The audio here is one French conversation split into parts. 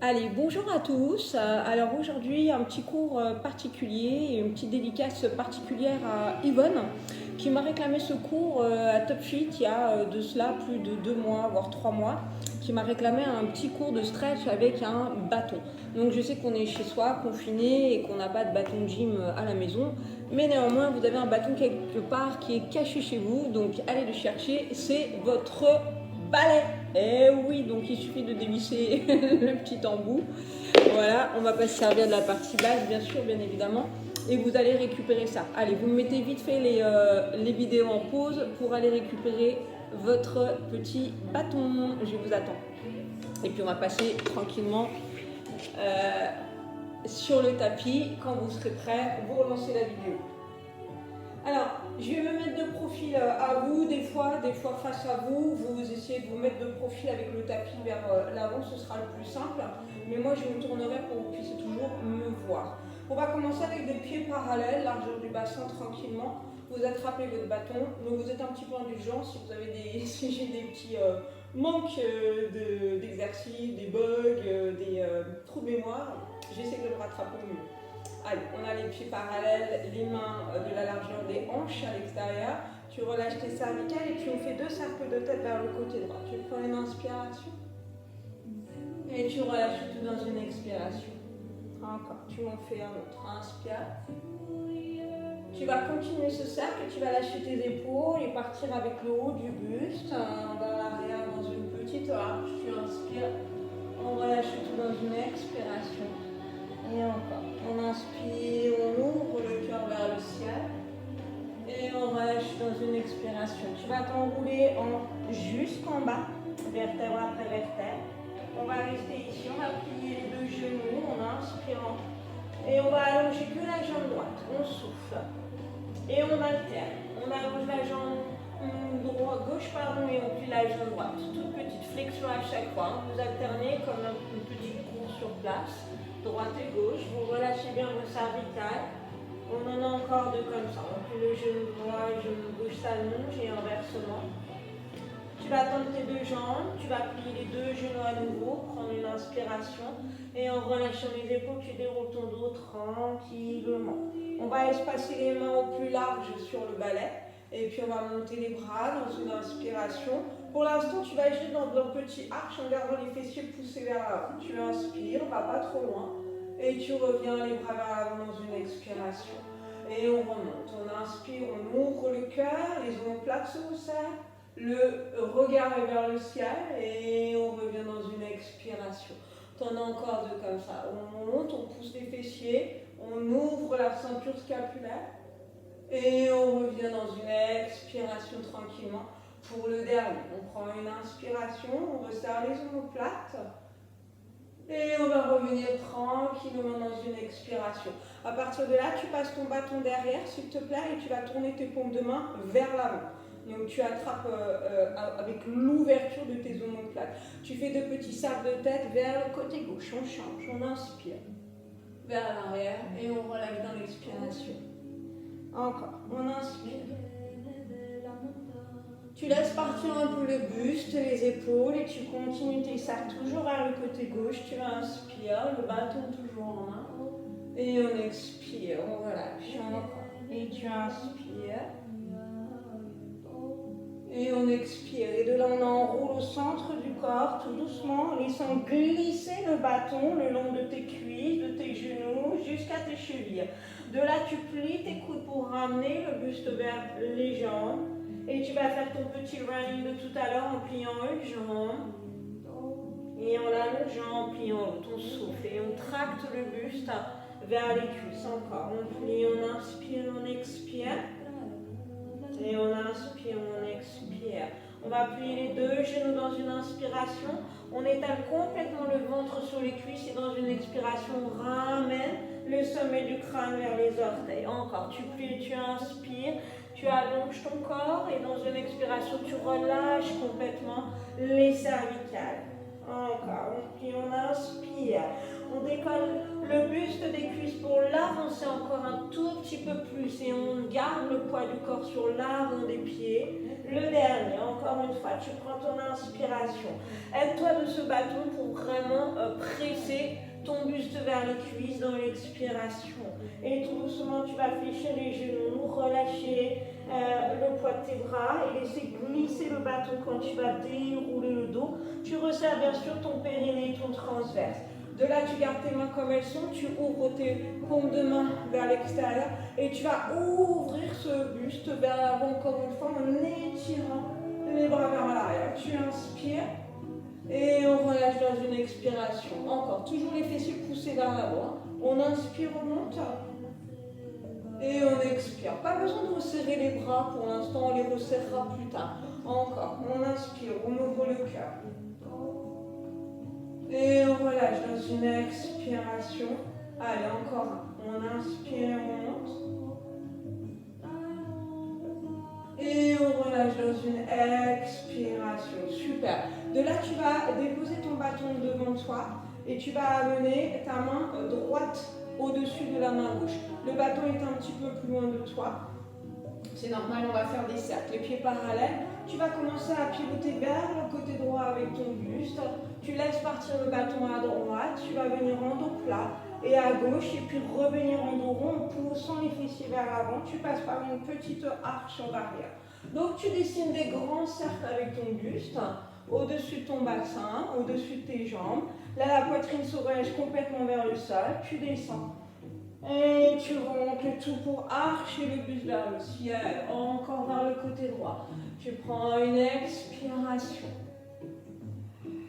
Allez, bonjour à tous. Alors aujourd'hui, un petit cours particulier et une petite dédicace particulière à Yvonne qui m'a réclamé ce cours à Top Fit il y a de cela plus de 2 mois, voire 3 mois, qui m'a réclamé un petit cours de stretch avec un bâton. Donc je sais qu'on est chez soi, confiné et qu'on n'a pas de bâton de gym à la maison, mais néanmoins vous avez un bâton quelque part qui est caché chez vous, donc allez le chercher, c'est votre balai. Eh oui, donc il suffit de dévisser le petit embout. Voilà, on va pas se servir de la partie basse, bien sûr, bien évidemment. Et vous allez récupérer ça. Allez, vous mettez vite fait les vidéos en pause pour aller récupérer votre petit bâton. Je vous attends. Et puis on va passer tranquillement sur le tapis. Quand vous serez prêts, vous relancez la vidéo. Alors, je vais me mettre de profil à vous, des fois face à vous. Vous essayez de vous mettre de profil avec le tapis vers l'avant, ce sera le plus simple. Mais moi, je me tournerai pour que vous puissiez toujours me voir. On va commencer avec des pieds parallèles, largeur du bassin, tranquillement. Vous attrapez votre bâton. Donc, vous êtes un petit peu indulgent si vous avez si j'ai des petits manques d'exercice, des bugs, des trous de mémoire. J'essaie de le rattraper au mieux. Allez, on a les pieds parallèles, les mains de la largeur des hanches à l'extérieur. Tu relâches tes cervicales et puis on fait 2 cercles de tête vers le côté droit. Tu prends une inspiration et tu relâches tout dans une expiration. Encore, tu en fais un autre. Inspire. Tu vas continuer ce cercle, tu vas lâcher tes épaules et partir avec le haut du buste vers l'arrière dans une petite arche. Tu inspires, on relâche tout dans une expiration. Et encore. On inspire, on ouvre le cœur vers le ciel. Et on relâche dans une expiration. Tu vas t'enrouler jusqu'en bas, vertèbre après vertèbre. On va rester ici, on va plier les 2 genoux en inspirant. Et on va allonger que la jambe droite. On souffle. Et on alterne. On allonge la jambe gauche et on plie la jambe droite. Toute petite flexion à chaque fois. Vous alternez comme une petite course sur place. Droite et gauche, vous relâchez bien vos cervicales. On en a encore 2 comme ça. On plie le genou droit, le genou gauche s'allonge et inversement. Tu vas tendre tes 2 jambes, tu vas plier les 2 genoux à nouveau, prendre une inspiration et en relâchant les épaules, tu déroules ton dos tranquillement. On va espacer les mains au plus large sur le balai et puis on va monter les bras dans une inspiration. Pour l'instant, tu vas agir dans un petit arche en gardant les fessiers poussés vers l'avant. Tu inspires, on ne va pas trop loin. Et tu reviens les bras vers l'avant dans une expiration. Et on remonte. On inspire, on ouvre le cœur, les omoplates se resserrent. Le regard est vers le ciel et on revient dans une expiration. T'en as encore 2 comme ça. On monte, on pousse les fessiers, on ouvre la ceinture scapulaire. Et on revient dans une expiration tranquillement. Pour le dernier, on prend une inspiration, on resserre les omoplates et on va revenir tranquillement dans une expiration. À partir de là, tu passes ton bâton derrière, s'il te plaît, et tu vas tourner tes paumes de main vers l'avant. Donc tu attrapes avec l'ouverture de tes omoplates. Tu fais 2 petits cercles de tête vers le côté gauche. On change, on inspire vers l'arrière et on relâche dans l'expiration. Encore, on inspire. Tu laisses partir un peu le buste, les épaules et tu continues tes cercles toujours vers le côté gauche. Tu inspires, le bâton toujours en main. Et on expire, on relâche. Encore. Et tu inspires. Et on expire. Et de là, on enroule au centre du corps, tout doucement, en laissant glisser le bâton le long de tes cuisses, de tes genoux, jusqu'à tes chevilles. De là, tu plies tes coudes pour ramener le buste vers les jambes. Et tu vas faire ton petit running de tout à l'heure en pliant une jambe. Et en l'allongeant, en pliant l'autre. On souffle et on tracte le buste vers les cuisses. Encore. On plie, on inspire, on expire. Et on inspire, on expire. On va plier les 2 genoux dans une inspiration. On étale complètement le ventre sur les cuisses et dans une expiration, on ramène le sommet du crâne vers les orteils. Encore, tu plies, tu inspires, tu allonges ton corps et dans une expiration, tu relâches complètement les cervicales. Encore, on plie, on inspire. On décolle le buste des cuisses pour l'avancer encore un tout petit peu plus et on garde le poids du corps sur l'avant des pieds. Le dernier, encore une fois, tu prends ton inspiration. Aide-toi de ce bâton pour vraiment presser pousser ton buste vers les cuisses dans l'expiration. Et tout doucement, tu vas fléchir les genoux, relâcher le poids de tes bras et laisser glisser le bâton quand tu vas dérouler le dos. Tu resserres bien sûr ton périnée et ton transverse. De là, tu gardes tes mains comme elles sont, tu ouvres tes paumes de main vers l'extérieur et tu vas ouvrir ce buste vers l'avant encore une fois en étirant les bras vers l'arrière. Tu inspires et on relâche dans une expiration. Encore, toujours les fessiers poussés vers l'avant. On inspire, on monte et on expire. Pas besoin de resserrer les bras pour l'instant, on les resserrera plus tard. Encore, on inspire, on ouvre le cœur. Et on relâche dans une expiration. Allez, encore un. On inspire, on monte. Et on relâche dans une expiration. Super. De là, tu vas déposer ton bâton devant toi et tu vas amener ta main droite au-dessus de la main gauche. Le bâton est un petit peu plus loin de toi. C'est normal, on va faire des cercles, les pieds parallèles. Tu vas commencer à pivoter vers le côté droit avec ton buste. Tu laisses partir le bâton à droite. Tu vas venir en dos plat et à gauche et puis revenir en dos rond en poussant les fessiers vers l'avant. Tu passes par une petite arche en arrière. Donc tu dessines des grands cercles avec ton buste au-dessus de ton bassin, au-dessus de tes jambes. Là, la poitrine se relève complètement vers le sol. Tu descends. Et tu remontes le tout pour archer le buste vers le ciel, encore vers le côté droit. Tu prends une expiration.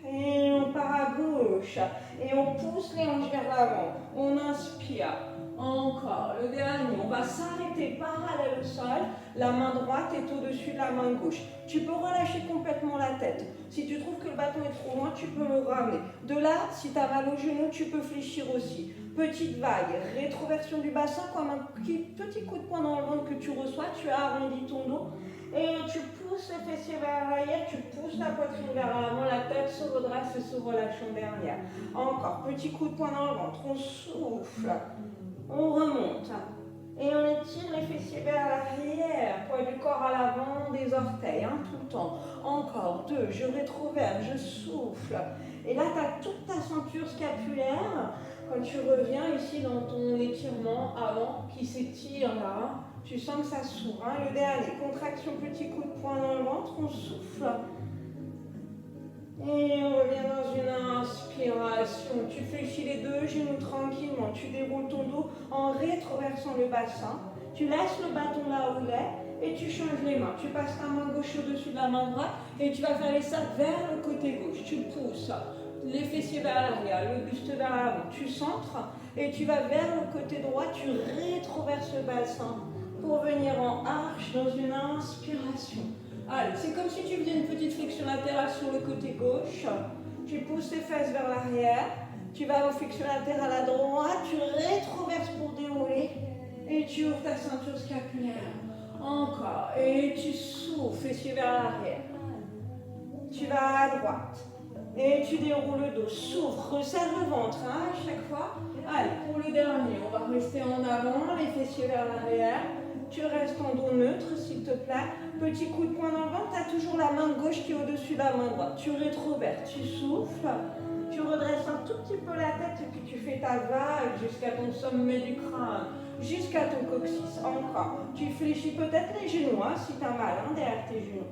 Et on part à gauche. Et on pousse les hanches vers l'avant. On inspire. Encore. Le dernier. On va s'arrêter parallèle au sol. La main droite est au-dessus de la main gauche. Tu peux relâcher complètement la tête. Si tu trouves que le bâton est trop loin, tu peux le ramener. De là, si tu as mal au genou, tu peux fléchir aussi. Petite vague, rétroversion du bassin comme un petit coup de poing dans le ventre que tu reçois. Tu arrondis ton dos et tu pousses les fessiers vers l'arrière, tu pousses la poitrine vers l'avant, la tête se redresse et se relâche en dernière. Encore, petit coup de poing dans le ventre, on souffle, on remonte et on étire les fessiers vers l'arrière, poids du corps à l'avant, des orteils, tout le temps. Encore, 2, je rétroverse, je souffle. Et là, tu as toute ta ceinture scapulaire. Quand tu reviens ici dans ton étirement avant qui s'étire là, tu sens que ça s'ouvre. Le dernier, contraction, petit coup de poing dans le ventre, on souffle. Et on revient dans une inspiration. Tu fléchis les deux genoux tranquillement. Tu déroules ton dos en rétroversant le bassin. Tu laisses le bâton là où il est et tu changes les mains. Tu passes ta main gauche au-dessus de la main droite et tu vas faire les cercles vers le côté gauche. Tu pousses les fessiers vers l'arrière, le buste vers l'avant. Tu centres et tu vas vers le côté droit. Tu rétroverses le bassin pour venir en arche dans une inspiration. Allez, c'est comme si tu faisais une petite flexion latérale sur le côté gauche. Tu pousses tes fesses vers l'arrière. Tu vas en flexion latérale à droite. Tu rétroverses pour dérouler. Et tu ouvres ta ceinture scapulaire. Encore. Et tu souffles, fessiers vers l'arrière. Tu vas à droite. Et tu déroules le dos. Souffle, resserre le ventre à chaque fois. Allez, pour le dernier, on va rester en avant, les fessiers vers l'arrière. Tu restes en dos neutre, s'il te plaît. Petit coup de poing dans le ventre, tu as toujours la main gauche qui est au-dessus de la main droite. Tu rétroverses, tu souffles, tu redresses un tout petit peu la tête et puis tu fais ta vague jusqu'à ton sommet du crâne, jusqu'à ton coccyx. Encore. Tu fléchis peut-être les genoux, si tu as mal derrière tes genoux.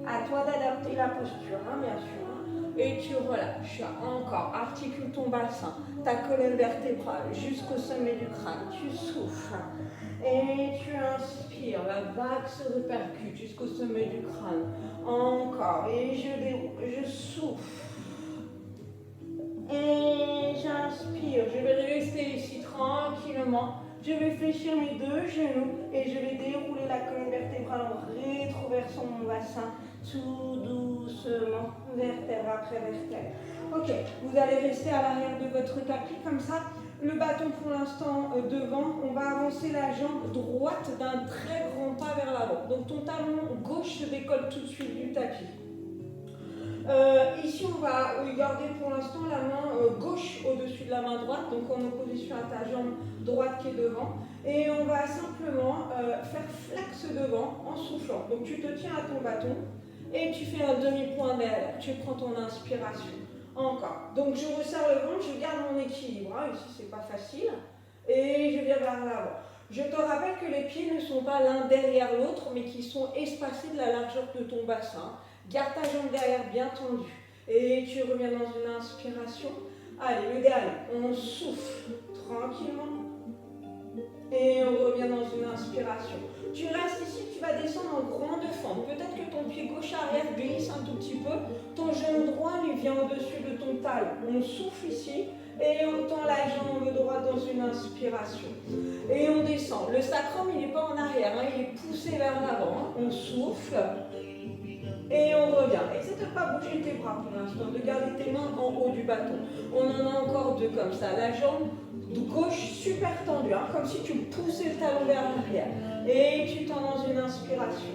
À toi d'adapter la posture, bien sûr. Et tu relâches. Encore. Articule ton bassin, ta colonne vertébrale jusqu'au sommet du crâne. Tu souffles. Et tu inspires, la vague se répercute jusqu'au sommet du crâne. Encore, et je déroule, je souffle. Et j'inspire, je vais rester ici tranquillement. Je vais fléchir mes deux genoux et je vais dérouler la colonne vertébrale en rétroversant mon bassin tout doucement, vertèbre après vertèbre. Ok, vous allez rester à l'arrière de votre tapis comme ça. Le bâton pour l'instant devant, on va avancer la jambe droite d'un très grand pas vers l'avant. Donc ton talon gauche se décolle tout de suite du tapis. Ici on va garder pour l'instant la main gauche au-dessus de la main droite, donc en opposition à ta jambe droite qui est devant. Et on va simplement faire flex devant en soufflant. Donc tu te tiens à ton bâton et tu fais un demi-point derrière. Tu prends ton inspiration. Encore. Donc je resserre le ventre, je garde mon équilibre. Hein. Ici, c'est pas facile. Et je viens vers l'avant. Je te rappelle que les pieds ne sont pas l'un derrière l'autre, mais qui sont espacés de la largeur de ton bassin. Garde ta jambe derrière bien tendue. Et tu reviens dans une inspiration. Allez, le dernier. On souffle tranquillement. Et on revient dans une inspiration. Tu restes ici, tu vas descendre en grande fente. Peut-être que ton pied gauche arrière glisse un tout petit peu. Ton genou droit lui vient au-dessus de ton talon. On souffle ici et on tend la jambe droite dans une inspiration. Et on descend. Le sacrum, il n'est pas en arrière, hein, il est poussé vers l'avant. Hein. On souffle et on revient. Essaie de ne pas bouger tes bras pour l'instant, de garder tes mains en haut du bâton. On en a encore deux comme ça. La jambe gauche super tendue, hein, comme si tu poussais le talon vers l'arrière. Et tu tends dans une inspiration.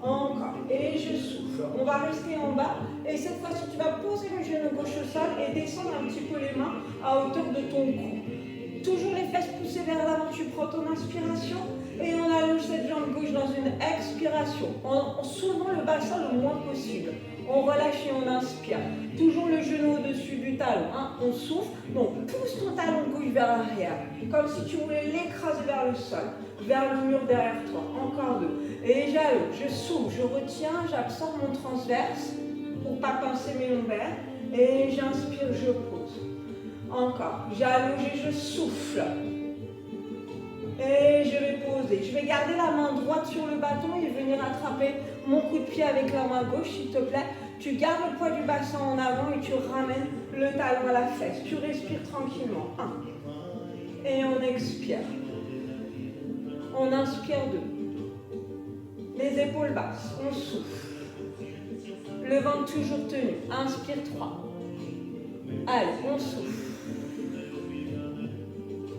Encore. Et je souffle. On va rester en bas. Et cette fois-ci, tu vas poser le genou gauche au sol et descendre un petit peu les mains à hauteur de ton cou. Toujours les fesses poussées vers l'avant. Tu prends ton inspiration et on allonge cette jambe gauche dans une expiration. En soulevant le bassin le moins possible. On relâche et on inspire. Toujours le genou au-dessus du talon. Hein. On souffle. Donc, pousse ton talon gauche vers l'arrière. Comme si tu voulais l'écraser vers le sol. Vers le mur derrière toi. Encore deux. Et j'allonge. Je souffle. Je retiens. J'absorbe mon transverse pour ne pas pincer mes lombaires. Et j'inspire. Je pose. Encore. J'allonge et je souffle. Et je vais poser. Je vais garder la main droite sur le bâton et venir attraper mon coup de pied avec la main gauche, s'il te plaît. Tu gardes le poids du bassin en avant et tu ramènes le talon à la fesse. Tu respires tranquillement. 1. Et on expire. On inspire 2. Les épaules basses. On souffle. Le ventre toujours tenu. Inspire 3. Allez, on souffle.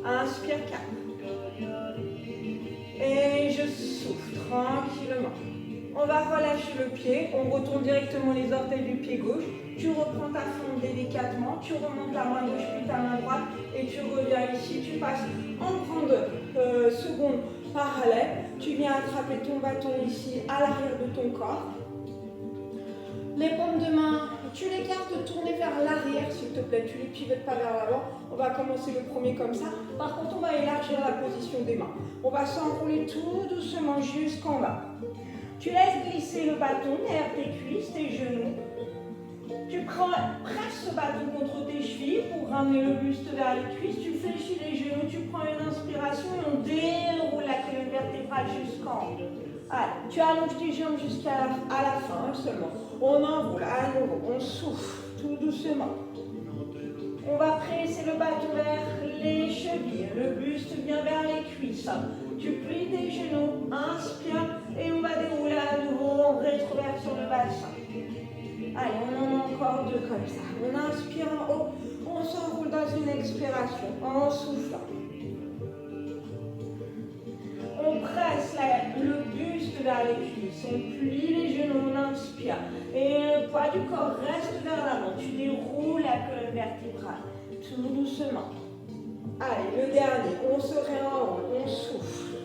Inspire 4. Et je souffle tranquillement. On va relâcher le pied, on retourne directement les orteils du pied gauche. Tu reprends ta fente délicatement, tu remontes la main gauche puis ta main droite et tu reviens ici. Tu passes en grande seconde parallèle. Tu viens attraper ton bâton ici à l'arrière de ton corps. Les paumes de main, tu les gardes tournées vers l'arrière s'il te plaît, tu ne les pivotes pas vers l'avant. On va commencer le premier comme ça. Par contre, on va élargir la position des mains. On va s'enrouler tout doucement jusqu'en bas. Tu laisses glisser le bâton derrière tes cuisses, tes genoux. Tu presses ce bâton contre tes chevilles pour ramener le buste vers les cuisses. Tu fléchis les genoux, tu prends une inspiration et on déroule la colonne vertébrale jusqu'en haut. Allez, tu allonges tes jambes jusqu'à la fin seulement. On enroule à nouveau, on souffle tout doucement. On va presser le bâton vers les chevilles, le buste vient vers les cuisses. Tu plies tes genoux, inspire et on va dérouler à nouveau en rétroversion le bassin. Allez, on en a encore deux comme ça. On inspire en haut, on s'enroule dans une expiration en soufflant. On presse le buste vers les cuisses, on plie les genoux, on inspire. Et le poids du corps reste vers l'avant. Tu déroules la colonne vertébrale, tout doucement. Allez, le dernier, on se réenroule, on souffle.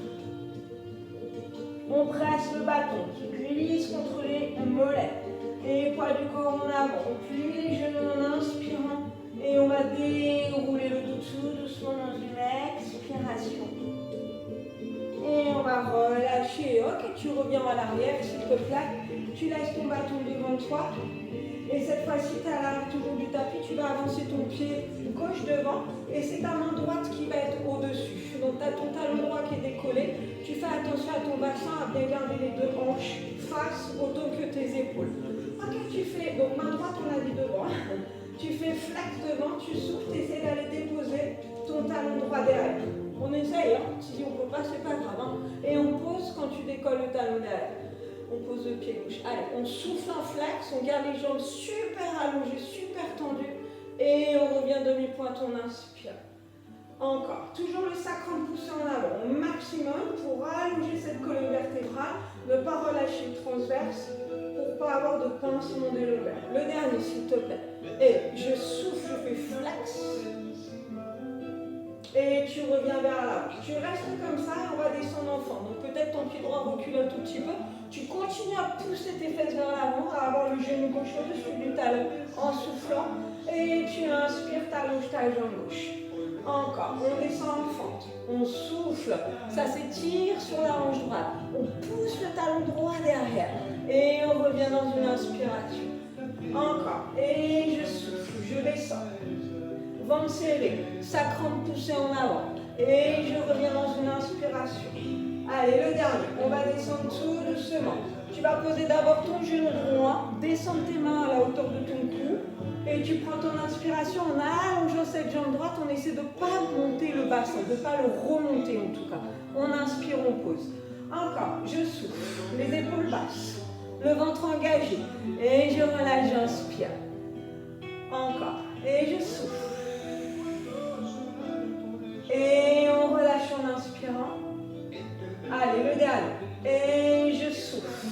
On presse le bâton qui glisse contre les mollets. Et poids du corps en avant, on plie les genoux en inspirant. Et on va dérouler le dos tout doucement dans une expiration. Et on va relâcher. Ok, tu reviens à l'arrière, s'il te plaît. Tu laisses ton bâton devant toi. Et cette fois-ci, tu as l'arrière toujours du tapis. Tu vas avancer ton pied gauche devant. Et c'est ta main droite qui va être au-dessus. Donc, tu as ton talon droit qui est décollé. Tu fais attention à ton bassin, à bien garder les deux hanches face autant que tes épaules. Ok, tu fais. Donc, main droite, on a dit devant. Tu fais flex devant, tu souffles, tu essaies d'aller déposer ton talon droit derrière. On essaye, hein. Si on ne peut pas, c'est pas grave. Hein. Et on pose quand tu décolles le talon derrière. On pose le pied gauche. Allez, on souffle en flex, on garde les jambes super allongées, super tendues. Et on revient demi-pointe, on inspire. Encore. Toujours le sacrum poussé en avant au maximum pour allonger cette colonne vertébrale. Ne pas relâcher le transverse pour ne pas avoir de pincement des lombaires. Le dernier, s'il te plaît. Et je souffle, je fais flex. Et tu reviens vers l'avant. Tu restes comme ça et on va descendre en fente. Donc peut-être ton pied droit recule un tout petit peu. Tu continues à pousser tes fesses vers l'avant, à avoir le genou gauche au-dessus du talon en soufflant. Et Et tu inspires, t'allonges ta jambe gauche. Encore, on descend en fente, on souffle, ça s'étire sur la hanche droite, on pousse le talon droit derrière et on revient dans une inspiration. Encore, et je souffle, je descends, ventre serré, sacrum poussé en avant et je reviens dans une inspiration. Allez, le dernier, on va descendre tout doucement. Tu vas poser d'abord ton genou droit, descendre tes mains à la hauteur de ton cou. Et tu prends ton inspiration en allongeant cette jambe droite, on essaie de ne pas monter le bassin, de ne pas le remonter en tout cas. On inspire, on pose. Encore, je souffle, les épaules basses, le ventre engagé. Et je relâche, j'inspire. Encore, et je souffle. Et on relâche en inspirant. Allez, le dernier. Et je souffle.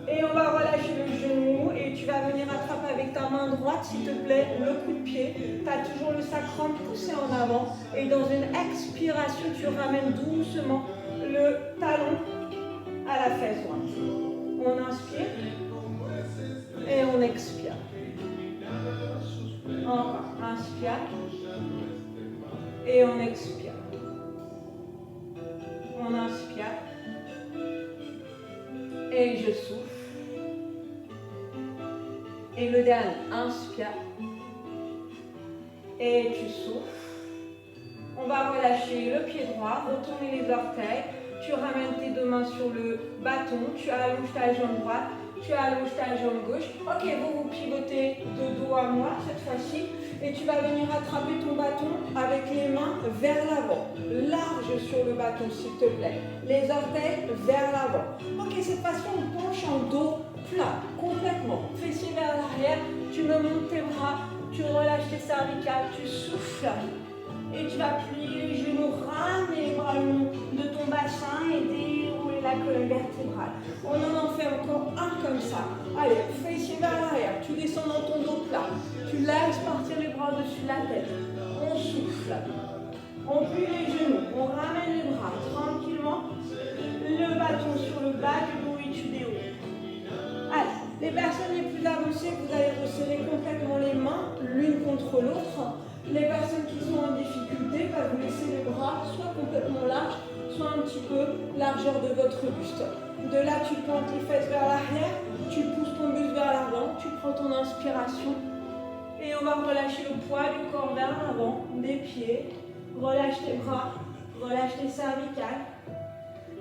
Et on va relâcher le genou et tu vas venir attraper avec ta main droite, s'il te plaît, le coup de pied. Tu as toujours le sacrum poussé en avant. Et dans une expiration, tu ramènes doucement le talon à la fesse droite. On inspire et on expire. Encore, inspire et on expire. On inspire et je souffle. Et le dernier, inspire et tu souffles. On va relâcher le pied droit, retourner les orteils. Tu ramènes tes deux mains sur le bâton, tu allonges ta jambe droite, tu allonges ta jambe gauche. Ok, vous pivotez de dos à moi cette fois-ci. Et tu vas venir attraper ton bâton avec les mains vers l'avant. Large sur le bâton, s'il te plaît. Les orteils vers l'avant. Ok, cette fois-ci, on penche en dos plat, complètement. Fessiers vers l'arrière, tu me montes tes bras, tu relâches tes cervicales, tu souffles. Et tu vas plier les genoux, ramener les bras le long de ton bassin et dérouler la colonne vertébrale. On en fait encore un comme ça. Allez, fessiers vers l'arrière, tu descends dans ton dos plat. Tu laisses partir les bras au-dessus de la tête. On souffle. On plie les genoux, on ramène les bras tranquillement. Le bâton sur le bas du dos et tu déroules. Allez, les personnes les plus avancées, vous allez resserrer complètement les mains l'une contre l'autre. Les personnes qui sont en difficulté, vous laissez les bras soit complètement larges, soit un petit peu largeur de votre buste. De là, tu pointes les fesses vers l'arrière, tu pousses ton buste vers l'avant, tu prends ton inspiration et on va relâcher le poids du corps vers l'avant, des pieds. Relâche tes bras, relâche tes cervicales.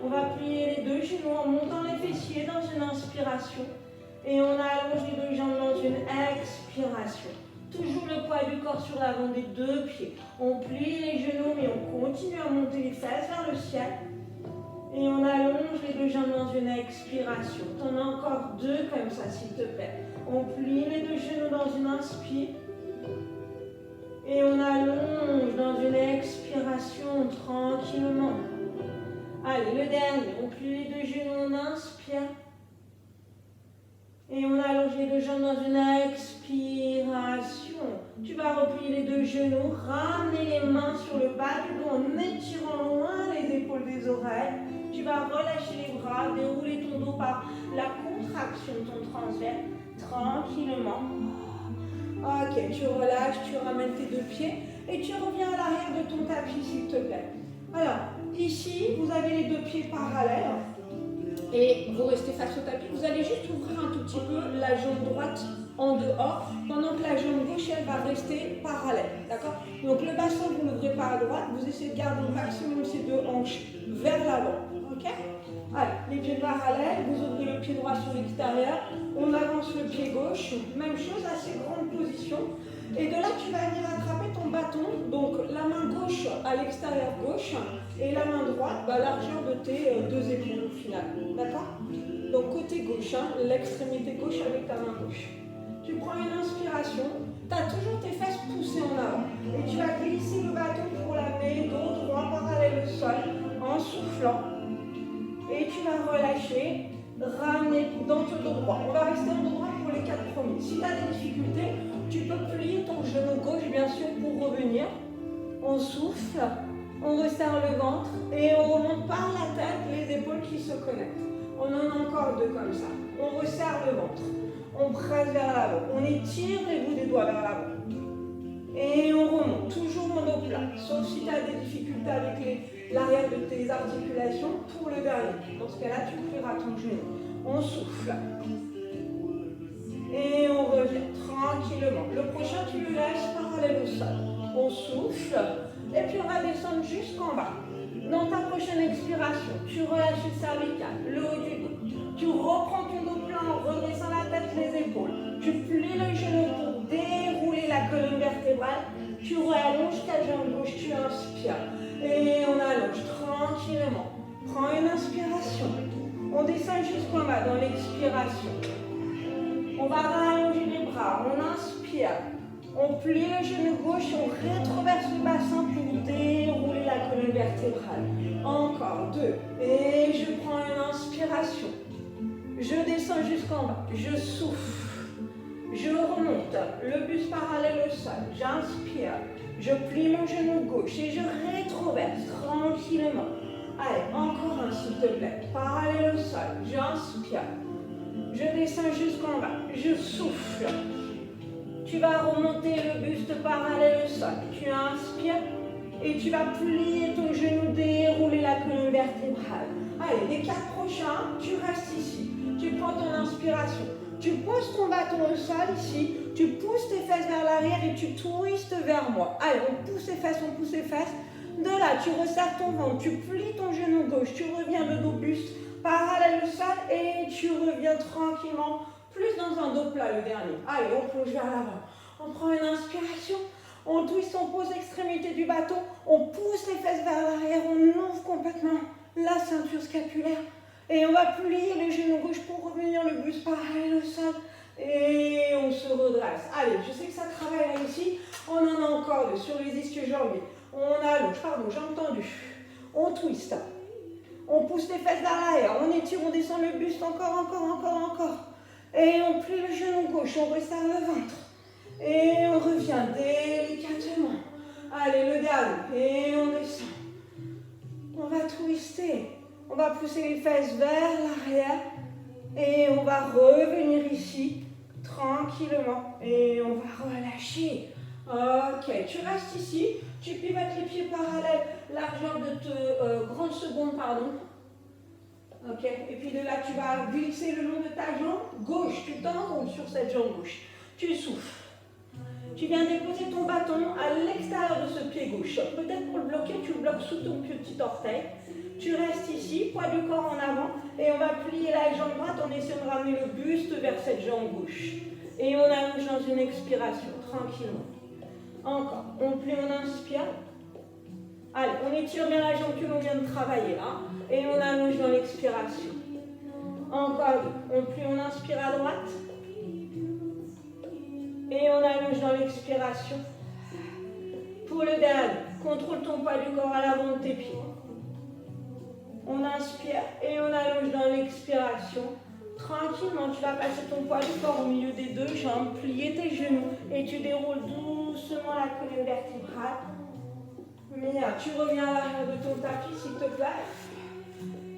On va plier les deux genoux en montant les fessiers dans une inspiration et on allonge les deux jambes dans une expiration. Toujours le poids du corps sur l'avant des deux pieds. On plie les genoux, mais on continue à monter les fesses vers le ciel. Et on allonge les deux jambes dans une expiration. T'en as encore deux comme ça, s'il te plaît. On plie les deux genoux dans une inspire. Et on allonge dans une expiration tranquillement. Allez, le dernier. On plie les deux genoux, on inspire. Et on allonge les deux jambes dans une expiration. Tu vas replier les deux genoux, ramener les mains sur le bas du dos en étirant loin les épaules des oreilles. Tu vas relâcher les bras, dérouler ton dos par la contraction de ton transverse, tranquillement. Ok, tu relâches, tu ramènes tes deux pieds et tu reviens à l'arrière de ton tapis, s'il te plaît. Alors, ici, vous avez les deux pieds parallèles. Et vous restez face au tapis, vous allez juste ouvrir un tout petit peu la jambe droite en dehors, pendant que la jambe gauche, elle va rester parallèle, d'accord? Donc le bassin, vous n'ouvrez pas à droite, vous essayez de garder au maximum ces deux hanches vers l'avant, ok? Allez, les pieds parallèles, vous ouvrez le pied droit sur l'extérieur, on avance le pied gauche, même chose, assez grande position. Et de là, tu vas venir attraper ton bâton, donc la main gauche à l'extérieur gauche et la main droite, largeur de tes deux épaules au final, d'accord? Donc côté gauche, l'extrémité gauche avec ta main gauche. Tu prends une inspiration, tu as toujours tes fesses poussées en avant et tu vas glisser le bâton pour l'amener dos droit parallèle au sol en soufflant et tu vas relâcher, ramener dans ton dos droit. On va rester en dos droit pour les 4 premiers. Si tu as des difficultés, tu peux plier ton genou gauche bien sûr pour revenir. On souffle, on resserre le ventre et on remonte par la tête les épaules qui se connectent. On en a encore deux comme ça. On resserre le ventre. On presse vers l'avant. On étire les bouts des doigts vers l'avant. Et on remonte, toujours en dos plat. Sauf si tu as des difficultés avec l'arrière de tes articulations, pour le dernier. Dans ce cas-là, tu ouvriras ton genou. On souffle. Et on revient tranquillement. Le prochain, tu le laisses parallèle au sol. On souffle. Et puis on va descendre jusqu'en bas. Dans ta prochaine expiration, tu relâches le cervical, le haut du dos. Tu reprends ton dos plein en redressant la tête, les épaules. Tu plies le genou pour dérouler la colonne vertébrale. Tu rallonges ta jambe gauche, tu inspires. Et on allonge tranquillement. Prends une inspiration. On descend jusqu'en bas dans l'expiration. On va rallonger les bras. On inspire. On plie le genou gauche, on rétroverse le bassin pour dérouler la colonne vertébrale. Encore 2. Et je prends une inspiration. Je descends jusqu'en bas. Je souffle. Je remonte. Le buste parallèle au sol. J'inspire. Je plie mon genou gauche et je rétroverse tranquillement. Allez, encore un s'il te plaît. Parallèle au sol. J'inspire. Je descends jusqu'en bas. Je souffle. Tu vas remonter le buste parallèle au sol. Tu inspires et tu vas plier ton genou, dérouler la colonne vertébrale. Allez, les 4 prochains, tu restes ici. Tu prends ton inspiration. Tu poses ton bâton au sol ici. Tu pousses tes fesses vers l'arrière et tu twistes vers moi. Allez, on pousse les fesses, on pousse les fesses. De là, tu resserres ton ventre. Tu plies ton genou gauche. Tu reviens le dos buste parallèle au sol et tu reviens tranquillement. Plus dans un dos plat, le dernier. Allez, on plonge vers l'avant. On prend une inspiration. On twiste, on pose l'extrémité du bâton. On pousse les fesses vers l'arrière. On ouvre complètement la ceinture scapulaire. Et on va plier le genou gauche pour revenir le buste parallèle au sol. Et on se redresse. Allez, je sais que ça travaille là ici. On en a encore 2 sur les ischio-jambiers. On allonge, pardon, jambes tendues. On twiste. On pousse les fesses vers l'arrière. On étire, on descend le buste. Encore. Et on plie le genou gauche, on resserre le ventre. Et on revient délicatement. Allez, le dernier. Et on descend. On va twister. On va pousser les fesses vers l'arrière. Et on va revenir ici, tranquillement. Et on va relâcher. Ok, tu restes ici. Tu pivotes les pieds parallèles. Largeur de grande seconde, pardon. Ok, et puis de là, tu vas glisser le long de ta jambe gauche. Tu t'enroules sur cette jambe gauche. Tu souffles. Tu viens déposer ton bâton à l'extérieur de ce pied gauche. Peut-être pour le bloquer, tu le bloques sous ton petit orteil. Tu restes ici, poids du corps en avant. Et on va plier la jambe droite en essayant de ramener le buste vers cette jambe gauche. Et on allonge dans une expiration, tranquillement. Encore. On plie, on inspire. Allez, on étire bien la jambe que l'on vient de travailler là. Et on allonge dans l'expiration. Encore. On plie, on inspire à droite. Et on allonge dans l'expiration. Pour le dernier, contrôle ton poids du corps à l'avant de tes pieds. On inspire et on allonge dans l'expiration. Tranquillement, tu vas passer ton poids du corps au milieu des 2 jambes, plier tes genoux et tu déroules doucement la colonne vertébrale. Bien, tu reviens à l'arrière de ton tapis s'il te plaît.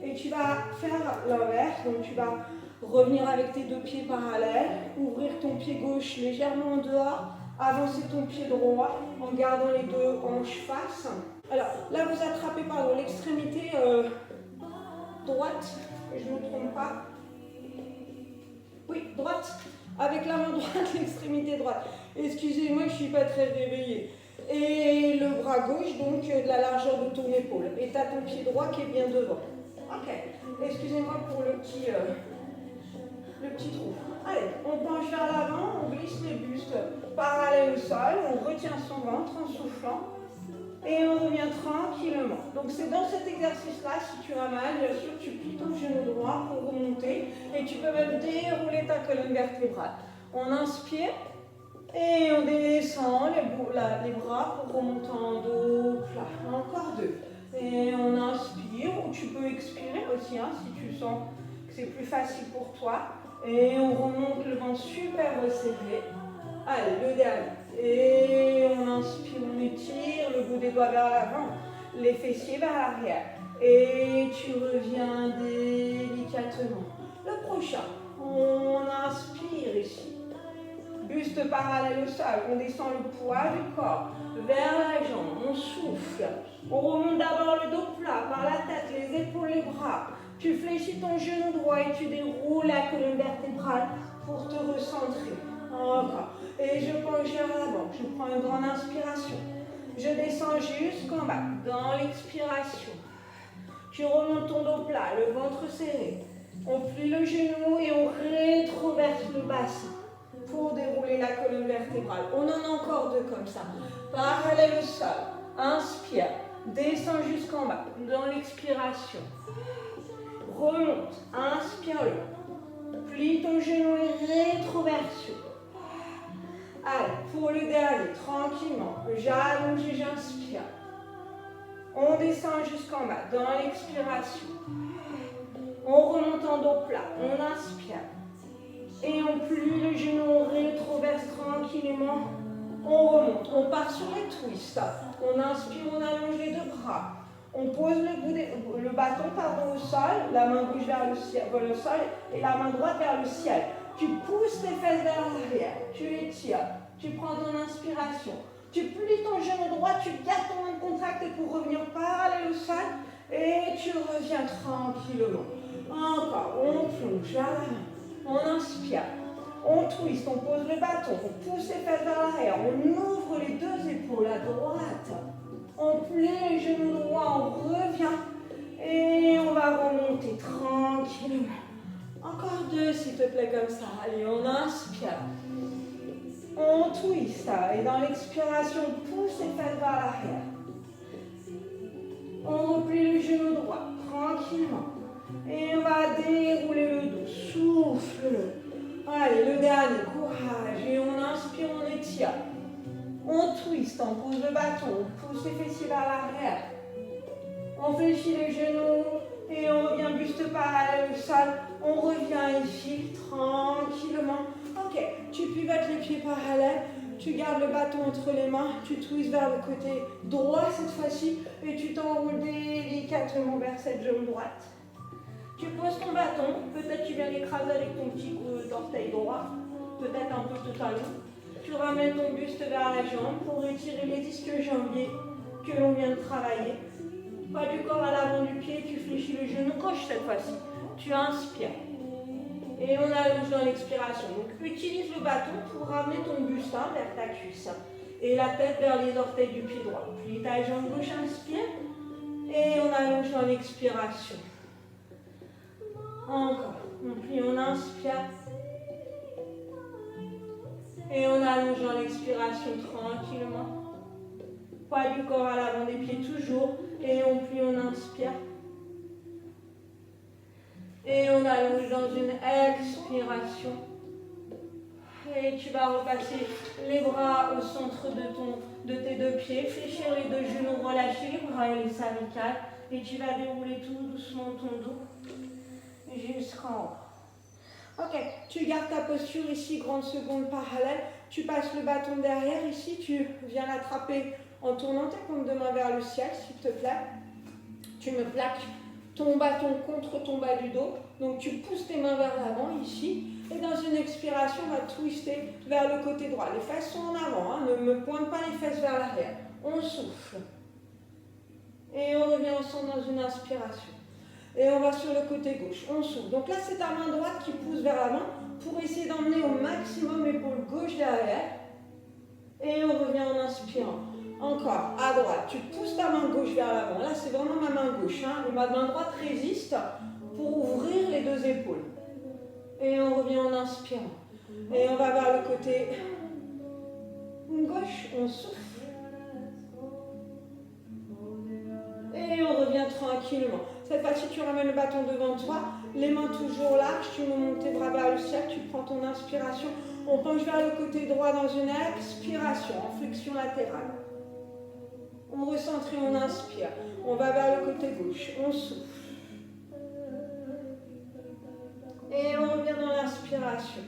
Et tu vas faire l'inverse, donc tu vas revenir avec tes 2 pieds parallèles, ouvrir ton pied gauche légèrement en dehors, avancer ton pied droit en gardant les 2 hanches face. Alors là, vous attrapez l'extrémité droite, que je ne me trompe pas. Oui, droite, avec la main droite, l'extrémité droite. Excusez-moi, je ne suis pas très réveillée. Et le bras gauche, donc de la largeur de ton épaule. Et tu as ton pied droit qui est bien devant. Ok, excusez-moi pour le petit trou. Allez, on penche vers l'avant, on glisse les bustes parallèles au sol, on retient son ventre en soufflant. Et on revient tranquillement. Donc c'est dans cet exercice-là, si tu as mal, bien sûr, tu plies ton genou droit pour remonter. Et tu peux même dérouler ta colonne vertébrale. On inspire et on descend les bras pour remonter en dos plat. Encore 2. Et on inspire, ou tu peux expirer aussi, hein, si tu sens que c'est plus facile pour toi. Et on remonte le ventre super resserré. Allez, le dernier. Et on inspire, on étire le bout des doigts vers l'avant, les fessiers vers l'arrière. Et tu reviens délicatement. Le prochain, On inspire ici. Buste parallèle au sol. On descend le poids du corps vers la jambe. On souffle. On remonte d'abord le dos plat par la tête, les épaules, les bras. Tu fléchis ton genou droit et tu déroules la colonne vertébrale pour te recentrer. Encore. Et je penche vers l'avant. Je prends une grande inspiration. Je descends jusqu'en bas. Dans l'expiration. Tu remontes ton dos plat, le ventre serré. On plie le genou et on rétroverse le bassin pour dérouler la colonne vertébrale. On en a encore deux comme ça. Parallèle au sol. Inspire. Descends jusqu'en bas. Dans l'expiration. Remonte. Inspire-le. Plie ton genou et rétroversion. Allez, pour le dernier, tranquillement. J'allonge et j'inspire. On descend jusqu'en bas. Dans l'expiration. On remonte en dos plat. On inspire. Et on plie le genou, on rétroverse tranquillement. On remonte. On part sur les twists. On inspire, on allonge les deux bras. On pose le bâton au sol, la main gauche vers le sol et la main droite vers le ciel. Tu pousses tes fesses vers l'arrière. Tu étires. Tu prends ton inspiration. Tu plies ton genou droit, tu gardes ton main contractée pour revenir parallèle au sol. Et tu reviens tranquillement. Encore, on plonge vers l'avant. On inspire, on twist, on pose le bâton, on pousse les fesses vers l'arrière, on ouvre les deux épaules à droite, on plie les genoux droits, on revient et on va remonter tranquillement. Encore deux s'il te plaît comme ça. Allez, on inspire, on twist et dans l'expiration, on pousse les fesses vers l'arrière. On replie le genou droit tranquillement. Et on va dérouler le dos, souffle-le. Allez, le dernier, courage. Et on inspire, on étire. On twist, on pose le bâton, on pousse les fessiers vers l'arrière. On fléchit les genoux et on revient buste parallèle au sol. On revient ici, tranquillement. Ok, tu pivotes les pieds parallèles. Tu gardes le bâton entre les mains. Tu twists vers le côté droit cette fois-ci. Et tu t'enroules délicatement vers cette jambe droite. Tu poses ton bâton, peut-être tu viens l'écraser avec ton petit orteil droit, peut-être un peu tout à l'heure. Tu ramènes ton buste vers la jambe pour retirer les disques jambiers que l'on vient de travailler. Pas du corps à l'avant du pied, tu fléchis le genou gauche cette fois-ci. Tu inspires. Et on allonge dans l'expiration. Donc utilise le bâton pour ramener ton buste vers ta cuisse. Et la tête vers les orteils du pied droit. Plie ta jambe gauche, inspire. Et on allonge dans l'expiration. Encore. On plie, on inspire. Et on allonge dans l'expiration tranquillement. Poids du corps à l'avant des pieds toujours. Et on plie, on inspire. Et on allonge dans une expiration. Et tu vas repasser les bras au centre de tes deux pieds. Fléchir les deux genoux, relâcher les bras et les cervicales. Et tu vas dérouler tout doucement ton dos jusqu'en haut. Ok, tu gardes ta posture ici, grande seconde parallèle. Tu passes le bâton derrière ici. Tu viens l'attraper en tournant tes paumes de main vers le ciel, s'il te plaît. Tu me plaques ton bâton contre ton bas du dos. Donc tu pousses tes mains vers l'avant ici. Et dans une expiration, on va twister vers le côté droit. Les fesses sont en avant, hein. Ne me pointe pas les fesses vers l'arrière. On souffle. Et on revient ensemble dans une inspiration. Et on va sur le côté gauche. On souffle. Donc là, c'est ta main droite qui pousse vers l'avant pour essayer d'emmener au maximum l'épaule gauche derrière. Et on revient en inspirant. Encore, à droite. Tu pousses ta main gauche vers l'avant. Là, c'est vraiment ma main gauche. Hein. Ma main droite résiste pour ouvrir les deux épaules. Et on revient en inspirant. Et on va vers le côté gauche. On souffle. Et on revient tranquillement. Cette fois-ci, tu ramènes le bâton devant toi. Les mains toujours larges. Tu montes tes bras vers le ciel. Tu prends ton inspiration. On penche vers le côté droit dans une expiration, en flexion latérale. On recentre et on inspire. On va vers le côté gauche. On souffle. Et on revient dans l'inspiration.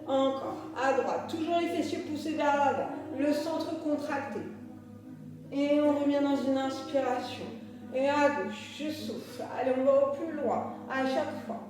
Encore. À droite. Toujours les fessiers poussés vers l'avant. Le centre contracté. Et on revient dans une inspiration. Et à gauche, je souffle. Allez, on va au plus loin. À chaque fois.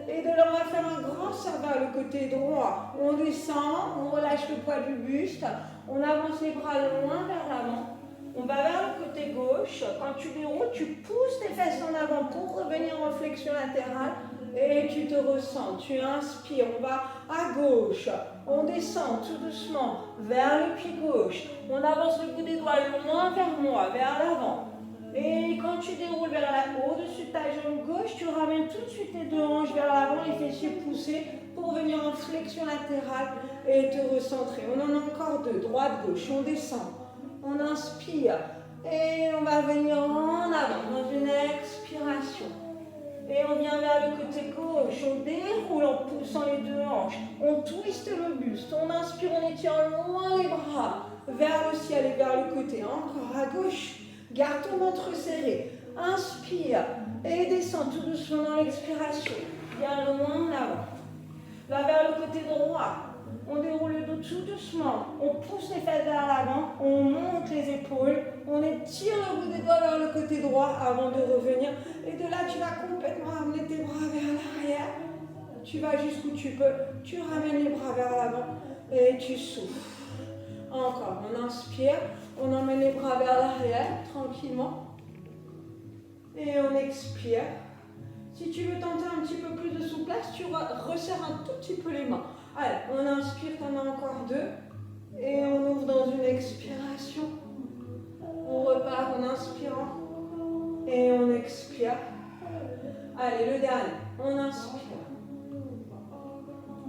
Et de là, on va faire un grand saut vers le côté droit. On descend, on relâche le poids du buste, on avance les bras loin vers l'avant. On va vers le côté gauche. Quand tu déroules, tu pousses tes fesses en avant pour revenir en flexion latérale. Et tu te ressens. Tu inspires. On va à gauche. On descend tout doucement vers le pied gauche. On avance le bout des doigts loin vers moi, vers l'avant. Et quand tu déroules vers au-dessus de ta jambe gauche, tu ramènes tout de suite les deux hanches vers l'avant, les fessiers poussés pour venir en flexion latérale et te recentrer. On en a encore deux. Droite-gauche. On descend. On inspire et on va venir en avant dans une expiration. Et on vient vers le côté gauche, on déroule en poussant les deux hanches, on twiste le buste, on inspire, on étire loin les bras vers le ciel et vers le côté. Encore à gauche, garde ton ventre serré, inspire et descend tout doucement dans l'expiration. Viens loin en avant. Va vers le côté droit. On déroule le dos tout doucement, on pousse les fesses vers l'avant, on monte les épaules, on étire le bout des doigts vers le côté droit avant de revenir. Et de là, tu vas complètement ramener tes bras vers l'arrière. Tu vas jusqu'où tu peux, tu ramènes les bras vers l'avant et tu souffles. Encore, on inspire, on emmène les bras vers l'arrière tranquillement. Et on expire. Si tu veux tenter un petit peu plus de souplesse, tu resserres un tout petit peu les mains. Allez, on inspire, t'en as encore deux. Et on ouvre dans une expiration. On repart en inspirant. Et on expire. Allez, le dernier. On inspire.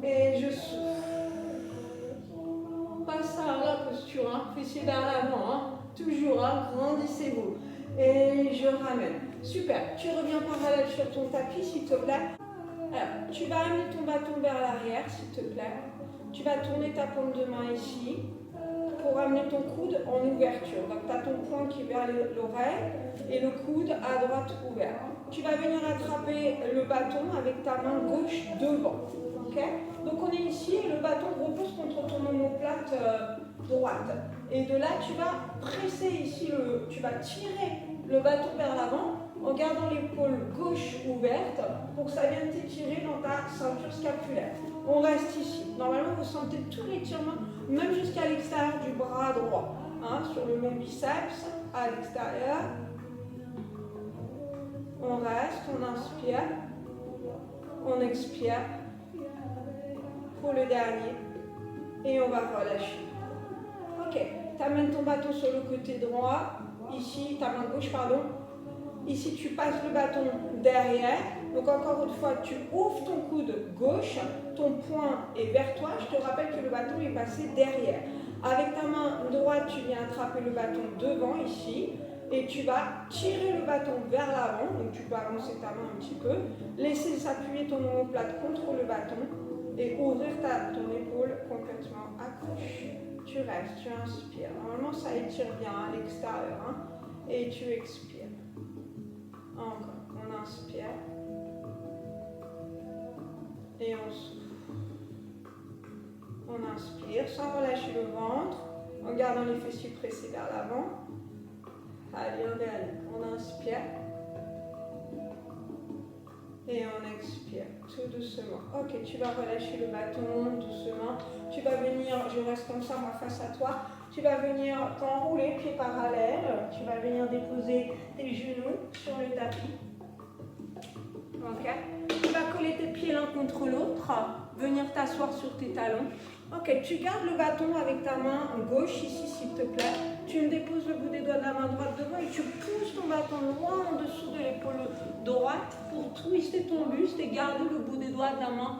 Et je souffle. Pas ça, la posture, hein. Fessiers vers l'avant, hein. Toujours, hein. Grandissez-vous. Et je ramène. Super. Tu reviens parallèle sur ton tapis, s'il te plaît. Alors, tu vas amener ton bâton vers l'arrière, s'il te plaît. Tu vas tourner ta paume de main ici pour amener ton coude en ouverture. Donc, tu as ton poing qui est vers l'oreille et le coude à droite ouvert. Tu vas venir attraper le bâton avec ta main gauche devant. Okay. Donc, on est ici et le bâton repose contre ton omoplate droite. Et de là, tu vas presser ici, tu vas tirer le bâton vers l'avant en gardant l'épaule gauche ouverte pour que ça vienne t'étirer dans ta ceinture scapulaire. On reste ici. Normalement, vous sentez tout l'étirement, même jusqu'à l'extérieur du bras droit. Hein, sur le long biceps, à l'extérieur. On reste, on inspire. On expire. Pour le dernier. Et on va relâcher. Ok. Tu amènes ton bâton sur le côté droit. Ici, ta main gauche, pardon. Ici, tu passes le bâton derrière. Donc, encore une fois, tu ouvres ton coude gauche. Ton poing est vers toi. Je te rappelle que le bâton est passé derrière. Avec ta main droite, tu viens attraper le bâton devant, ici. Et tu vas tirer le bâton vers l'avant. Donc, tu peux avancer ta main un petit peu. Laisser s'appuyer ton omoplate contre le bâton. Et ouvrir ton épaule complètement à gauche. Tu restes, tu inspires. Normalement, ça étire bien à l'extérieur. Hein, et tu expires. Encore, on inspire. Et on souffle. On inspire sans relâcher le ventre, en gardant les fessiers pressés vers l'avant. Allez, on dernier. On inspire. Et on expire, tout doucement. Ok, tu vas relâcher le bâton doucement. Tu vas venir, je reste comme ça, moi, face à toi. Tu vas venir t'enrouler, pieds parallèles. Tu vas venir déposer tes genoux sur le tapis. Ok. Tu vas coller tes pieds l'un contre l'autre. Venir t'asseoir sur tes talons. Ok, tu gardes le bâton avec ta main gauche ici, s'il te plaît. Tu me déposes le bout des doigts de la main droite devant et tu pousses ton bâton loin en dessous de l'épaule droite pour twister ton buste et garder le bout des doigts de la main.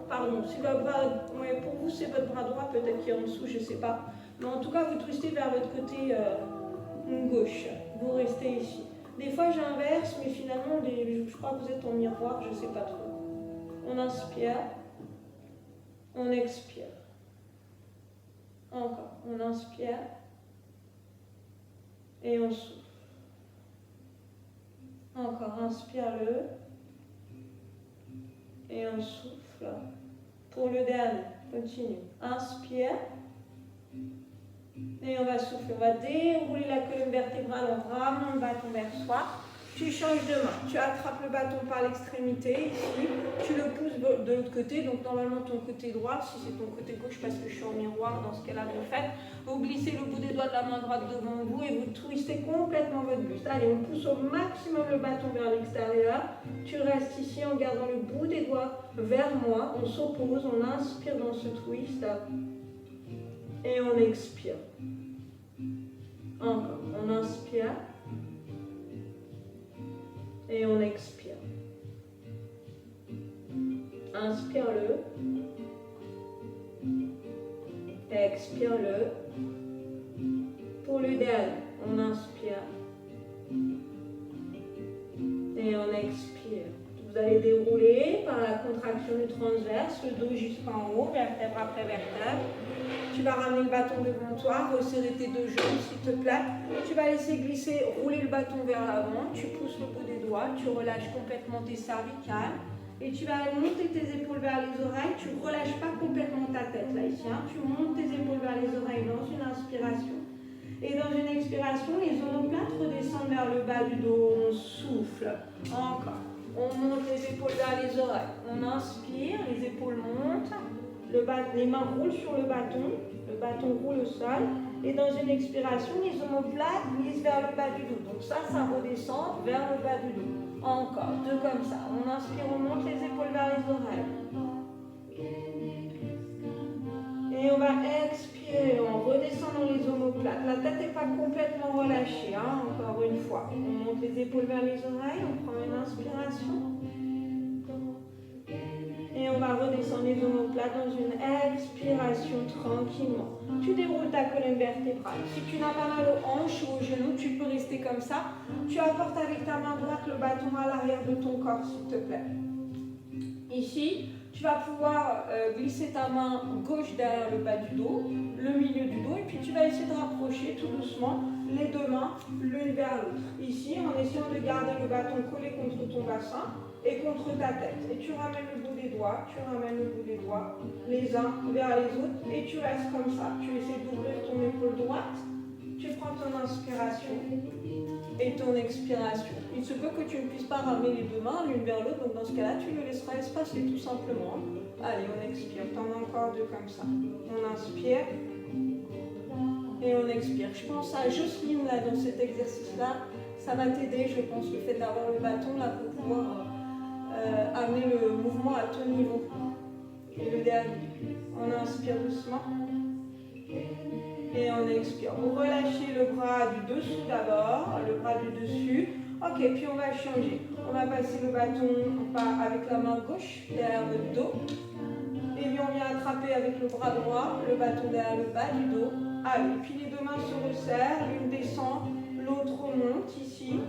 Pardon, si le bras, ouais, pour vous c'est votre bras droit, peut-être qu'il est en dessous, je ne sais pas. Mais en tout cas, vous twistez vers votre côté gauche. Vous restez ici. Des fois j'inverse, mais finalement, je crois que vous êtes en miroir, je ne sais pas trop. On inspire. On expire. Encore. On inspire. Et on souffle. Encore. Inspire-le. Et on souffle. Pour le dernier. Continue. Inspire. Et on va souffler. On va dérouler la colonne vertébrale en ramenant le bâton vers soi. Tu changes de main, tu attrapes le bâton par l'extrémité, ici, tu le pousses de l'autre côté, donc normalement ton côté droit, si c'est ton côté gauche parce que je suis en miroir, dans ce cas-là, vous faites, vous glissez le bout des doigts de la main droite devant vous et vous twistez complètement votre buste. Allez, on pousse au maximum le bâton vers l'extérieur, tu restes ici en gardant le bout des doigts vers moi, on s'oppose, on inspire dans ce twist et on expire. Encore, on inspire. Et on expire. Inspire-le. Expire-le. Pour le dernier, on inspire. Et on expire. Vous allez dérouler par la contraction du transverse, le dos jusqu'en haut, vertèbre après vertèbre. Tu vas ramener le bâton devant toi, resserrer tes deux jambes s'il te plaît. Tu vas laisser glisser, rouler le bâton vers l'avant. Tu pousses le bout des doigts, tu relâches complètement tes cervicales. Et tu vas monter tes épaules vers les oreilles. Tu ne relâches pas complètement ta tête là ici. Tu montes tes épaules vers les oreilles dans une inspiration. Et dans une expiration, les omoplates redescendent vers le bas du dos. On souffle. Encore. On monte les épaules vers les oreilles. On inspire, les épaules montent. Les mains roulent sur le bâton roule au sol. Et dans une expiration, les omoplates glissent vers le bas du dos. Donc ça redescend vers le bas du dos. Encore, deux comme ça. On inspire, on monte les épaules vers les oreilles. Et on va expirer, on redescend dans les omoplates. La tête n'est pas complètement relâchée, encore une fois. On monte les épaules vers les oreilles, on prend une inspiration. Et on va redescendre les omoplates dans une expiration tranquillement. Tu déroules ta colonne vertébrale. Si tu n'as pas mal aux hanches ou aux genoux, tu peux rester comme ça. Tu apportes avec ta main droite le bâton à l'arrière de ton corps, s'il te plaît. Ici, tu vas pouvoir glisser ta main gauche derrière le bas du dos, le milieu du dos, et puis tu vas essayer de rapprocher tout doucement les deux mains l'une vers l'autre. Ici, en essayant de garder le bâton collé contre ton bassin et contre ta tête. Et tu ramènes le bout des doigts, les uns vers les autres, et tu restes comme ça. Tu essaies d'ouvrir ton épaule droite, tu prends ton inspiration et ton expiration. Il se peut que tu ne puisses pas ramener les deux mains l'une vers l'autre, donc dans ce cas-là, tu le laisseras espacer tout simplement. Allez, on expire. T'en as encore deux comme ça. On inspire et on expire. Je pense à Jocelyne là dans cet exercice-là. Ça va t'aider, je pense, le fait d'avoir le bâton là pour pouvoir amener le mouvement à ton niveau. Et le dernier. On inspire doucement. Et on expire. Vous relâchez le bras du dessous d'abord, le bras du dessus. Ok, puis on va changer. On va passer le bâton avec la main gauche derrière le dos. Et puis on vient attraper avec le bras droit le bâton derrière le bas du dos. Allez, puis les deux mains se resserrent, l'une descend, l'autre remonte ici.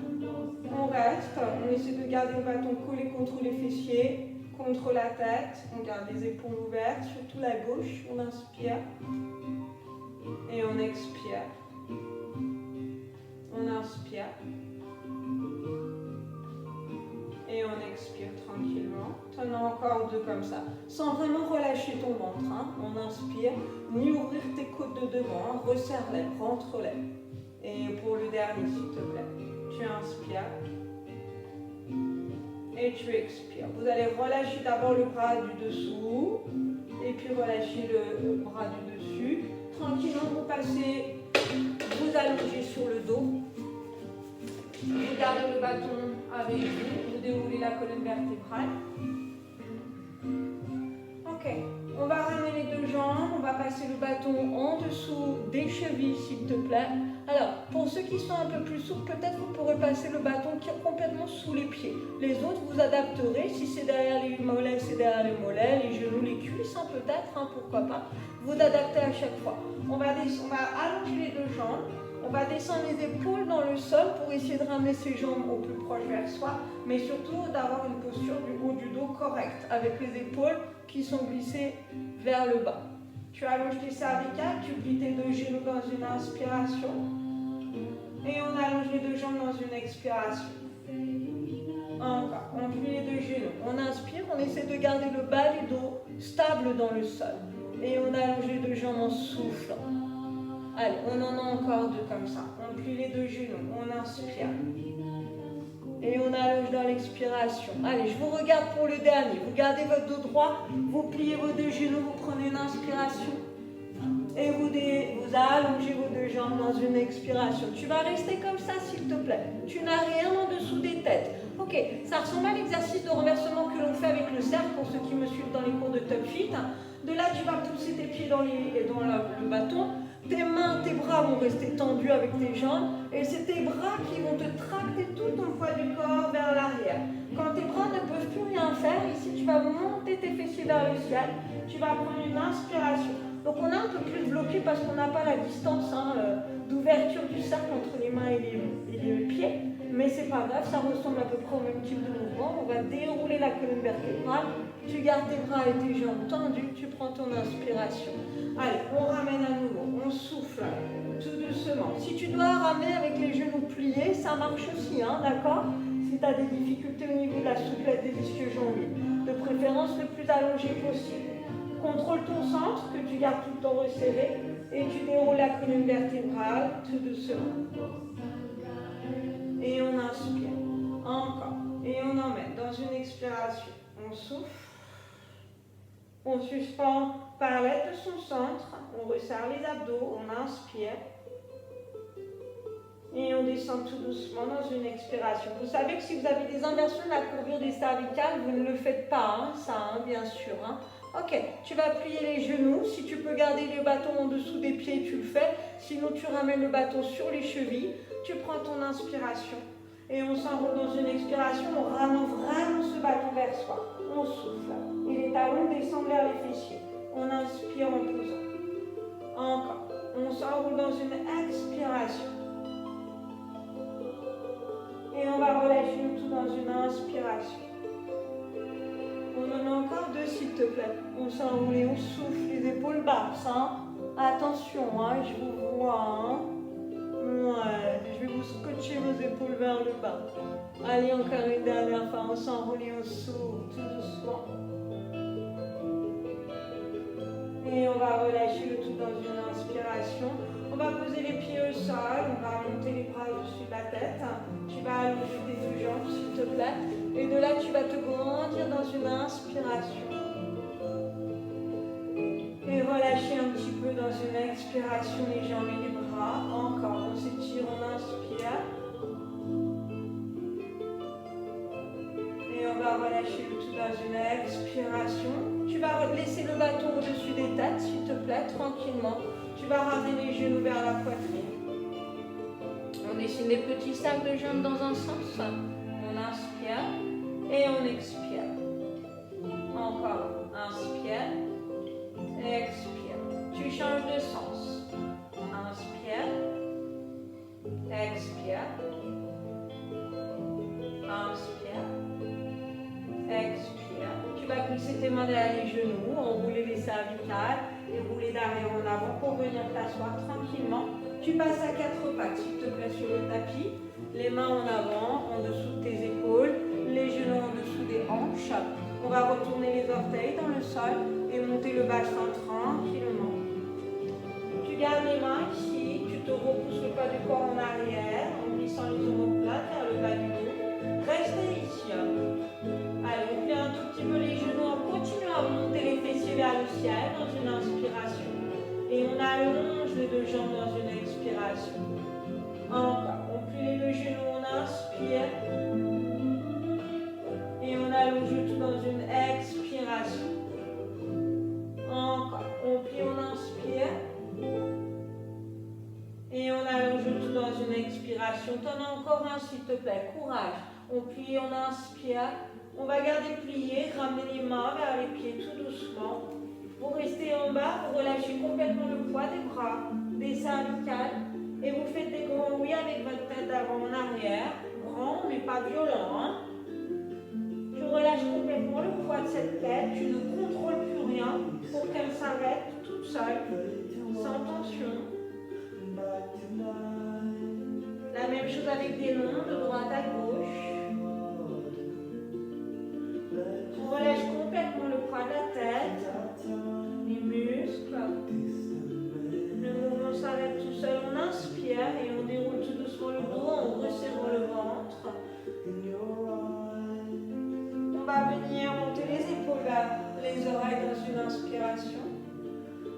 On reste, on essaie de garder le bâton collé contre les fessiers, contre la tête. On garde les épaules ouvertes, surtout la gauche. On inspire. Et on expire. On inspire. Et on expire tranquillement. T'en as encore deux comme ça. Sans vraiment relâcher ton ventre. On inspire. Ni ouvrir tes côtes de devant. Resserre-les, rentre-les. Et pour le dernier, s'il te plaît. Tu inspires. Et tu expires. Vous allez relâcher d'abord le bras du dessous. Et puis relâcher le bras du dessus. Tranquillement, vous passez, vous allongez sur le dos, vous gardez le bâton avec vous, vous déroulez la colonne vertébrale. Ok, on va ramener les deux jambes, on va passer le bâton en dessous des chevilles s'il te plaît. Alors, pour ceux qui sont un peu plus souples, peut-être vous pourrez passer le bâton complètement sous les pieds. Les autres, vous adapterez. Si c'est derrière les mollets, c'est derrière les mollets, les genoux, les cuisses, peut-être, pourquoi pas. Vous adaptez à chaque fois. On va allonger les deux jambes. On va descendre les épaules dans le sol pour essayer de ramener ses jambes au plus proche vers soi, mais surtout d'avoir une posture du haut du dos correcte, avec les épaules qui sont glissées vers le bas. Tu allonges tes cervicales, tu plies tes deux genoux dans une inspiration. Et on allonge les deux jambes dans une expiration. Encore, on plie les deux genoux. On inspire, on essaie de garder le bas du dos stable dans le sol. Et on allonge les deux jambes en soufflant. Allez, on en a encore deux comme ça. On plie les deux genoux, on inspire. Et on allonge dans l'expiration. Allez, je vous regarde pour le dernier. Vous gardez votre dos droit, vous pliez vos deux genoux, vous prenez une inspiration. Et vous allongez vos deux jambes dans une expiration. Tu vas rester comme ça, s'il te plaît. Tu n'as rien en dessous des têtes. Ok, ça ressemble à l'exercice de renversement que l'on fait avec le cercle pour ceux qui me suivent dans les cours de Top Fit. De là, tu vas pousser tes pieds dans le bâton. Tes mains, tes bras vont rester tendus avec tes jambes. Et c'est tes bras qui vont te tracter tout ton poids du corps vers l'arrière. Quand tes bras ne peuvent plus rien faire, ici, tu vas monter tes fessiers vers le ciel. Tu vas prendre une inspiration. Donc on est un peu plus bloqué parce qu'on n'a pas la distance d'ouverture du cercle entre les mains et les pieds. Mais c'est pas grave, ça ressemble à peu près au même type de mouvement. On va dérouler la colonne vertébrale. Tu gardes tes bras et tes jambes tendus. Tu prends ton inspiration. Allez, on ramène à nouveau. On souffle tout doucement. Si tu dois ramener avec les genoux pliés, ça marche aussi, hein, d'accord? Si tu as des difficultés au niveau de la souplesse des ischio-jambiers. De préférence le plus allongé possible. Contrôle ton centre, que tu gardes tout le temps resserré, et tu déroules la colonne vertébrale tout doucement. Et on inspire. Encore. Et on emmène dans une expiration. On souffle. On suspend par l'aide de son centre. On resserre les abdos. On inspire. Et on descend tout doucement dans une expiration. Vous savez que si vous avez des inversions de la courbure des cervicales, vous ne le faites pas, hein, ça, hein, bien sûr. Hein. Ok, tu vas plier les genoux. Si tu peux garder le bâton en dessous des pieds, tu le fais. Sinon, tu ramènes le bâton sur les chevilles. Tu prends ton inspiration. Et on s'enroule dans une expiration. On ramène vraiment ce bâton vers soi. On souffle. Et les talons descendent vers les fessiers. On inspire en posant. Encore. On s'enroule dans une expiration. Et on va relâcher le tout dans une inspiration. On en a encore deux, s'il te plaît. On s'enroule et on souffle, les épaules basses. Hein. Attention, hein, je vous vois. Hein. Ouais, je vais vous scotcher vos épaules vers le bas. Allez, encore une dernière fois. On s'enroule et on souffle tout doucement. Et on va relâcher le tout dans une inspiration. On va poser les pieds au sol, on va monter les bras au-dessus de la tête. Tu vas allonger tes deux jambes, s'il te plaît. Et de là, tu vas te grandir dans une inspiration. Et relâcher un petit peu dans une expiration les jambes et les bras. Encore, on s'étire, on inspire. Et on va relâcher le tout dans une expiration. Tu vas laisser le bâton au-dessus des têtes, s'il te plaît, tranquillement. Tu vas ramener les genoux vers la poitrine. On dessine des petits cercles de jambes dans un sens. On inspire et on expire. Encore. Inspire. Expire. Tu changes de sens. Inspire. Expire. Inspire. Expire. Tu vas glisser tes mains derrière les genoux, enrouler les cervicales et rouler d'arrière en avant pour venir t'asseoir tranquillement. Tu passes à quatre pattes, s'il te plaît, sur le tapis. Les mains en avant, en dessous de tes épaules, les genoux en dessous des hanches. On va retourner les orteils dans le sol et monter le bassin tranquillement. Tu gardes les mains ici, tu te repousses le bas du corps en arrière en glissant les omoplates vers le bas du dos. Restez ici. Allez, on plie un tout petit peu les genoux en continuant à monter les fessiers vers le ciel dans une inspiration. Et on allonge les deux jambes dans une expiration. Encore, on plie les deux genoux, on inspire. Et on allonge le tout dans une expiration. Encore, on plie, on inspire. Et on allonge le tout dans une expiration. T'en as encore un, s'il te plaît. Courage. On plie, on inspire. On va garder plié, ramener les mains vers les pieds tout doucement. Vous restez en bas, vous relâchez complètement le poids des bras, des cervicales. Et vous faites des grands oui avec votre tête d'avant en arrière. Grand, mais pas violent. Hein. Tu relâches complètement le poids de cette tête. Tu ne contrôles plus rien pour qu'elle s'arrête toute seule, sans tension. La même chose avec des longs de droite à gauche. On relâche complètement le poids de la tête, les muscles. Le mouvement s'arrête tout seul. On inspire et on déroule tout doucement le dos en resserrant le ventre. inspiration.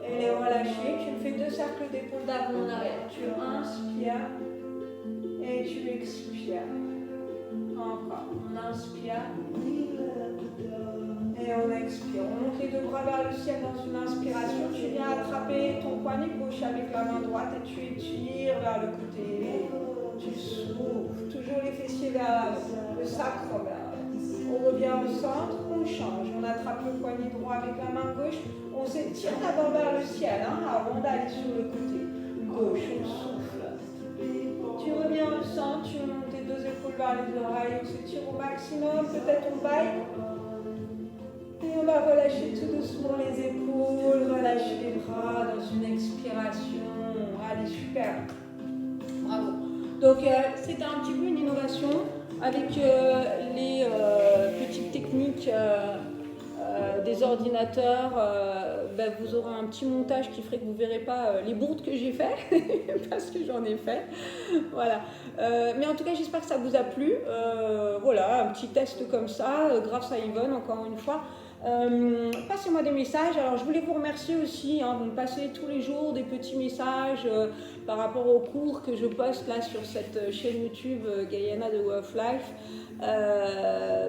Et les relâcher. Tu me fais 2 cercles d'épaule d'avant en arrière. Tu inspires et tu expires. Encore. On inspire et on expire. On monte les 2 bras vers le ciel dans une inspiration. Tu viens attraper ton poignet gauche avec la main droite et tu étires vers le côté. Tu souffles. Toujours les fessiers vers l'avant. Le sacre vers l'avant. On revient au centre. On change. On attrape le poignet droit avec la main gauche. On s'étire d'abord vers le ciel avant d'aller sur le côté gauche. On souffle. Tu reviens au centre. Tu montes tes 2 épaules vers les oreilles. On s'étire au maximum. Peut-être on baille. Et on va relâcher tout doucement les épaules, relâcher les bras dans une expiration. Allez, super. Bravo. Donc, c'était un petit peu une innovation avec les petites techniques des ordinateurs. Vous aurez un petit montage qui ferait que vous ne verrez pas les bourdes que j'ai fait parce que j'en ai fait. Voilà. Mais en tout cas, j'espère que ça vous a plu. Voilà, un petit test comme ça, grâce à Yvonne, encore une fois. Passez-moi des messages. Alors je voulais vous remercier aussi, vous me passez tous les jours des petits messages par rapport aux cours que je poste là sur cette chaîne YouTube Gayana de Way of Life.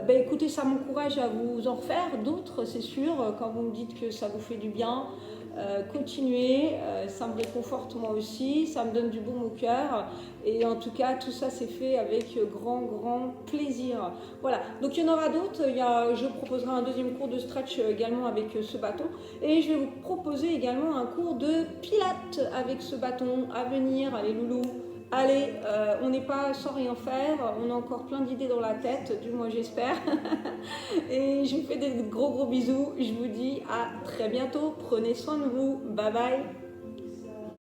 Écoutez, ça m'encourage à vous en refaire d'autres, c'est sûr, quand vous me dites que ça vous fait du bien. Continuez, ça me réconforte moi aussi, ça me donne du baume au cœur et en tout cas tout ça c'est fait avec grand plaisir. Voilà, donc il y en aura d'autres, je proposerai un 2e cours de stretch également avec ce bâton et je vais vous proposer également un cours de pilates avec ce bâton à venir, allez loulou. Allez, on n'est pas sans rien faire, on a encore plein d'idées dans la tête, du moins j'espère. Et je vous fais des gros bisous, je vous dis à très bientôt, prenez soin de vous, bye bye.